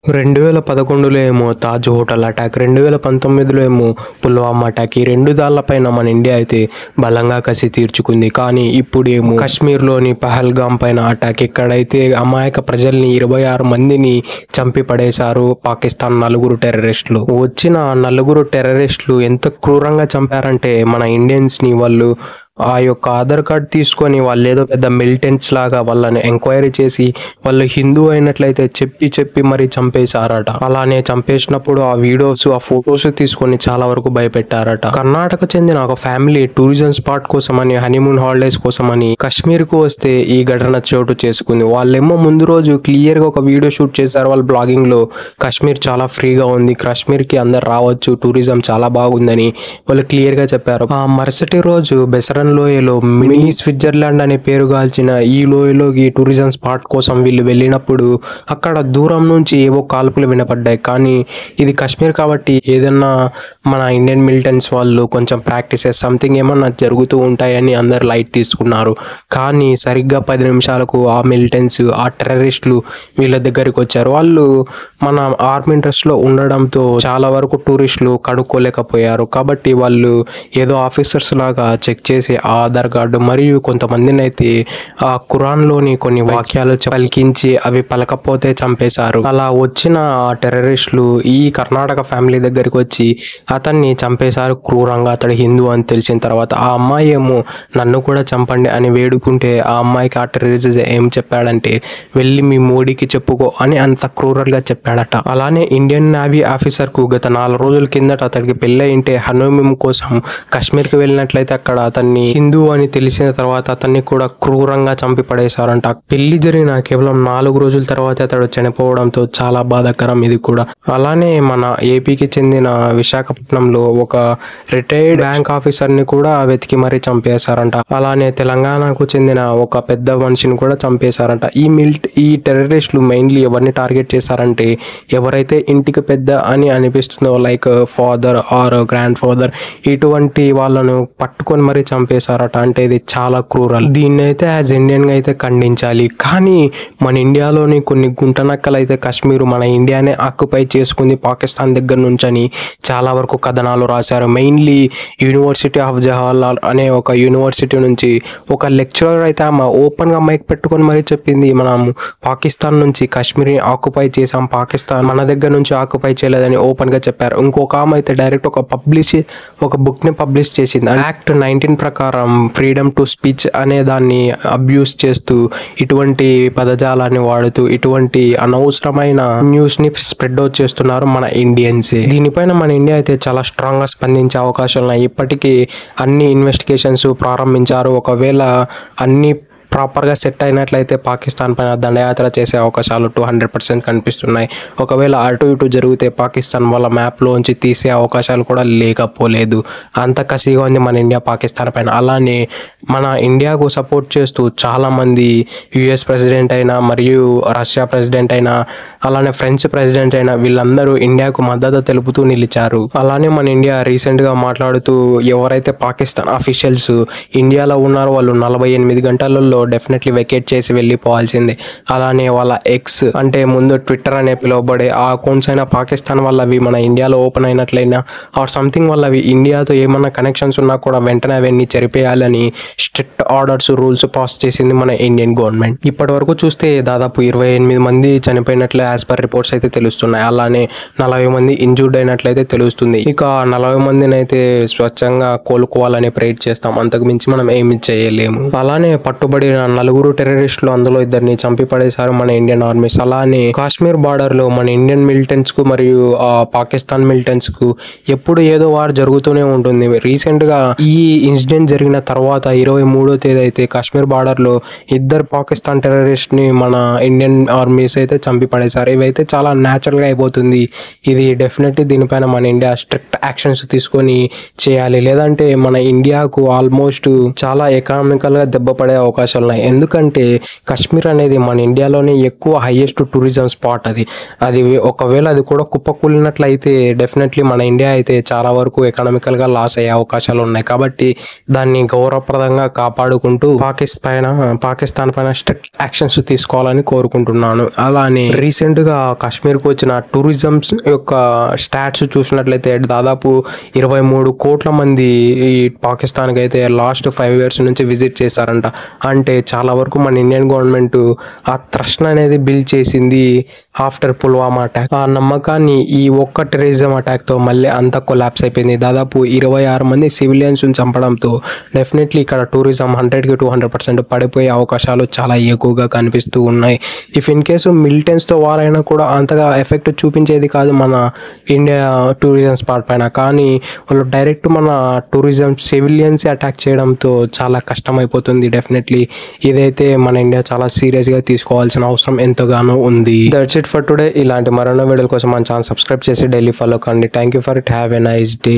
2011లో ఏమో Taj hotel attack, 2019లో ఏమో Pulwama attack. ఈ రెండు దాళ్లపైన మన ఇండియా అయితే బలంగా కసి తీర్చుకుంది. కానీ ఇప్పుడేమో కాశ్మీర్లోని పహల్గామ్ పైన అటాక్. ఇక్కడైతే అమాయక ప్రజల్ని 26 మందిని చంపి పడేశారు పాకిస్తాన్ నలుగురు టెర్రరిస్టులు. వచ్చిన నలుగురు టెర్రరిస్టులు ఎంత క్రూరంగా చంపారంటే మన ఇండియన్స్ని వాళ్ళు ఆ యొక్క ఆధార్ కార్డ్ తీసుకొని వాళ్ళు ఏదో పెద్ద మిలిటెంట్స్ లాగా వాళ్ళని ఎంక్వైరీ చేసి వాళ్ళు హిందూ అయినట్లయితే చెప్పి మరీ చంపేశారట. అలానే చంపేసినప్పుడు ఆ వీడియోస్ ఆ ఫొటోస్ తీసుకొని చాలా వరకు భయపెట్టారట. కర్ణాటక చెందిన ఒక ఫ్యామిలీ టూరిజం స్పాట్ కోసమని హనీమూన్ హాలిడేస్ కోసమని కాశ్మీర్ కు వస్తే ఈ ఘటన చోటు చేసుకుంది. వాళ్ళేమో ముందు రోజు క్లియర్ గా ఒక వీడియో షూట్ చేశారు వాళ్ళ బ్లాగింగ్ లో. కాశ్మీర్ చాలా ఫ్రీగా ఉంది, కాశ్మీర్ కి అందరు రావచ్చు, టూరిజం చాలా బాగుందని వాళ్ళు క్లియర్ గా చెప్పారు. ఆ మరుసటి రోజు బెసరన్ లోయలో మినీ స్విట్జర్లాండ్ అనే పేరు గాల్చిన ఈ లోయలోకి టూరిజం స్పాట్ కోసం వీళ్ళు వెళ్ళినప్పుడు అక్కడ దూరం నుంచి ఏవో కాల్పులు వినపడ్డాయి. కానీ ఇది కాశ్మీర్ కాబట్టి ఏదన్నా మన ఇండియన్ మిలిటెంట్స్ వాళ్ళు కొంచెం ప్రాక్టీసెస్ సంథింగ్ ఏమన్నా జరుగుతూ ఉంటాయని అందరు లైట్ తీసుకున్నారు. కానీ సరిగ్గా 10 నిమిషాలకు ఆ మిలిటెంట్స్ ఆ టెర్రరిస్టులు వీళ్ళ దగ్గరికి వచ్చారు. వాళ్ళు మన ఆర్మీ డ్రెస్ లో ఉండడంతో చాలా వరకు టూరిస్టులు కడుక్కోలేకపోయారు. కాబట్టి వాళ్ళు ఏదో ఆఫీసర్స్ లాగా చెక్ చేసి ఆధార్ కార్డు మరియు కొంతమందిని అయితే ఆ ఖురాన్లోని కొన్ని వాక్యాలు పలికించి అవి పలకపోతే చంపేశారు. అలా వచ్చిన ఆ టెర్రరిస్టులు ఈ కర్ణాటక ఫ్యామిలీ దగ్గరికి వచ్చి అతన్ని చంపేశారు క్రూరంగా. అతడు హిందూ అని తెలిసిన తర్వాత ఆ అమ్మాయి ఏమో నన్ను కూడా చంపండి అని వేడుకుంటే ఆ అమ్మాయికి ఆ టెర్రరిస్ట్ ఏం చెప్పాడంటే వెళ్ళి మీ మోడీకి చెప్పుకో అని అంత క్రూరంగా చెప్పాడట. అలానే ఇండియన్ నేవీ ఆఫీసర్ కు గత 4 రోజుల కిందట అతడికి పెళ్ళి అయింటే హనీమూన్ కోసం కాశ్మీర్కి వెళ్ళినట్లయితే అక్కడ అతన్ని హిందూ అని తెలిసిన తర్వాత అతన్ని కూడా క్రూరంగా చంపి పడేశారంట. పెళ్లి జరిగిన కేవలం 4 రోజుల తర్వాత అతడు చనిపోవడంతో చాలా బాధాకరం ఇది కూడా. అలానే మన ఏపీకి చెందిన విశాఖపట్నంలో ఒక రిటైర్డ్ బ్యాంక్ ఆఫీసర్ ని కూడా వెతికి మరీ చంపేశారంట. అలానే తెలంగాణకు చెందిన ఒక పెద్ద మనిషిని కూడా చంపేశారంట. ఈ టెర్రరిస్టులు మెయిన్లీ ఎవరిని టార్గెట్ చేశారంటే ఎవరైతే ఇంటికి పెద్ద అని అనిపిస్తుందో like father or grandfather ఇటువంటి వాళ్ళను పట్టుకొని మరీ చంపేశారట. అంటే ఇది చాలా క్రూరల్. దీన్ని అయితే యాజ్ ఇండియన్ గా అయితే ఖండించాలి. కానీ మన ఇండియాలోని కొన్ని గుంటనక్కలు అయితే కాశ్మీర్ మన ఇండియానే ఆక్యుపై చేసుకుంది పాకిస్తాన్ దగ్గర నుంచి అని చాలా వరకు కథనాలు రాశారు. మెయిన్లీ యూనివర్సిటీ ఆఫ్ జవహర్లాల్ అనే ఒక యూనివర్సిటీ నుంచి ఒక లెక్చరర్ అయితే ఆమె ఓపెన్ గా మైక్ పెట్టుకొని మరీ చెప్పింది మనం పాకిస్తాన్ నుంచి కాశ్మీర్ ని ఆక్యుపై చేసాం, పాకిస్తాన్ మన దగ్గర నుంచి ఆక్యుపై చేయలేదని ఓపెన్ గా చెప్పారు. ఇంకొక ఆమె అయితే డైరెక్ట్ ఒక బుక్ ని పబ్లిష్ చేసింది. యాక్ట్ 19 ప్రకారం ఫ్రీడమ్ టు స్పీచ్ అనే దాన్ని అబ్యూస్ చేస్తూ ఇటువంటి పదజాలాన్ని వాడుతూ ఇటువంటి అనవసరమైన న్యూస్ ని స్ప్రెడ్ అవుట్ చేస్తున్నారు మన ఇండియన్స్. దీనిపైన మన ఇండియా అయితే చాలా స్ట్రాంగ్ గా స్పందించే అవకాశాలు ఉన్నాయి. ఇప్పటికీ అన్ని ఇన్వెస్టిగేషన్స్ ప్రారంభించారు. ఒకవేళ అన్ని ప్రాపర్గా సెట్ అయినట్లయితే పాకిస్తాన్ పైన దండయాత్ర చేసే అవకాశాలు 200% కనిపిస్తున్నాయి. ఒకవేళ అటు ఇటు జరిగితే పాకిస్తాన్ వాళ్ళ మ్యాప్లోంచి తీసే అవకాశాలు కూడా లేకపోలేదు. అంత కసిగా ఉంది మన ఇండియా పాకిస్తాన్ పైన. అలానే మన ఇండియాకు సపోర్ట్ చేస్తూ చాలామంది యుఎస్ ప్రెసిడెంట్ అయినా మరియు రష్యా ప్రెసిడెంట్ అయినా అలానే ఫ్రెంచ్ ప్రెసిడెంట్ అయినా వీళ్ళందరూ ఇండియాకు మద్దతు తెలుపుతూ నిలిచారు. అలానే మన ఇండియా రీసెంట్గా మాట్లాడుతూ ఎవరైతే పాకిస్తాన్ అఫీషియల్స్ ఇండియాలో ఉన్నారో వాళ్ళు 48 గంటలలో డెఫినెట్లీ వెకేట్ చేసి వెళ్ళిపోవాల్సిందే. అలానే వాళ్ళ ఎక్స్ అంటే ముందు ట్విట్టర్ అనే పిలువబడే ఆ అకౌంట్స్ అయినా పాకిస్తాన్ వాళ్ళవి మన ఇండియాలో ఓపెన్ అయినట్లయినా ఆర్ సంథింగ్ వాళ్ళవి ఇండియాతో ఏమన్నా కనెక్షన్స్ ఉన్నా కూడా వెంటనే అవన్నీ చెరిపేయాలని స్ట్రిక్ట్ ఆర్డర్స్ రూల్స్ పాస్ చేసింది మన ఇండియన్ గవర్నమెంట్. ఇప్పటి వరకు చూస్తే దాదాపు 28 మంది చనిపోయినట్లు యాజ్ పర్ రిపోర్ట్స్ అయితే తెలుస్తున్నాయి. అలానే 40 మంది ఇంజూర్డ్ అయినట్లయితే తెలుస్తుంది. ఇక 40 మందిని అయితే స్వచ్ఛంగా కోలుకోవాలని ప్రేర్ చేస్తాం, అంతకు మించి మనం ఏమి చేయలేము. అలానే పట్టుబడి 4 టెర్రరిస్టులు అందులో 2 చంపి పడేశారు మన ఇండియన్ ఆర్మీస్. అలానే కాశ్మీర్ బార్డర్ లో మన ఇండియన్ మిలిటెంట్స్ కు మరియు పాకిస్తాన్ మిలిటెంట్స్ కు ఎప్పుడు ఏదో వార్ జరుగుతూనే ఉంటుంది. రీసెంట్ గా ఈ ఇన్సిడెంట్ జరిగిన తర్వాత 23వ తేదీ అయితే కాశ్మీర్ బార్డర్ లో 2 పాకిస్తాన్ టెర్రరిస్ట్ ని మన ఇండియన్ ఆర్మీస్ అయితే చంపి పడేశారు. ఇవైతే చాలా న్యాచురల్ గా అయిపోతుంది. ఇది డెఫినెట్లీ దీనిపైన మన ఇండియా స్ట్రిక్ట్ యాక్షన్స్ తీసుకొని చేయాలి. లేదంటే మన ఇండియాకు ఆల్మోస్ట్ చాలా ఎకనామికల్ గా దెబ్బ పడే అవకాశం అవకాశాలు ఉన్నాయి. ఎందుకంటే కాశ్మీర్ అనేది మన ఇండియాలోనే ఎక్కువ హైయెస్ట్ టూరిజం స్పాట్. అది ఒకవేళ అది కూడా కుప్పకూలినట్లయితే డెఫినెట్లీ మన ఇండియా అయితే చాలా వరకు ఎకనామికల్గా లాస్ అయ్యే అవకాశాలు ఉన్నాయి. కాబట్టి దాన్ని గౌరవప్రదంగా కాపాడుకుంటూ పాకిస్తాన్ పైన స్ట్రిక్ట్ యాక్షన్స్ తీసుకోవాలని కోరుకుంటున్నాను. అలానే రీసెంట్గా కాశ్మీర్కు వచ్చిన టూరిజం యొక్క స్టాట్స్ చూసినట్లయితే దాదాపు 23 కోట్ల మంది ఈ పాకిస్తాన్కి అయితే లాస్ట్ 5 years నుంచి విజిట్ చేశారంట. అంటే చాలా వరకు మన ఇండియన్ గవర్నమెంట్ ఆ ట్రస్ట్ అనేది బిల్డ్ చేసింది ఆఫ్టర్ పుల్వామా అటాక్. ఆ నమ్మకాన్ని ఈ ఒక్క టెర్రరిజం అటాక్తో మళ్ళీ అంతా కొలాప్స్ అయిపోయింది. దాదాపు 26 మంది సివిలియన్స్ చంపడంతో డెఫినెట్లీ ఇక్కడ టూరిజం 100 to 200% పడిపోయే అవకాశాలు చాలా ఎక్కువగా కనిపిస్తూ ఉన్నాయి. ఇఫ్ ఇన్ కేసు మిలిటెంట్స్తో వార్ అయినా కూడా అంతగా ఎఫెక్ట్ చూపించేది కాదు మన ఇండియా టూరిజం స్పాట్ పైన. కానీ వాళ్ళు డైరెక్ట్ మన టూరిజం సివిలియన్స్ అటాక్ చేయడంతో చాలా కష్టమైపోతుంది. డెఫినెట్లీ ఇదైతే మన ఇండియా చాలా సీరియస్గా తీసుకోవాల్సిన అవసరం ఎంతగానో ఉంది. That's it for today. ఇలాంటి మరొన్న వీడియోల కోసం మన ఛానల్ సబ్స్క్రైబ్ చేసి డైలీ ఫాలో కండి. Thank you for it. Have a nice day.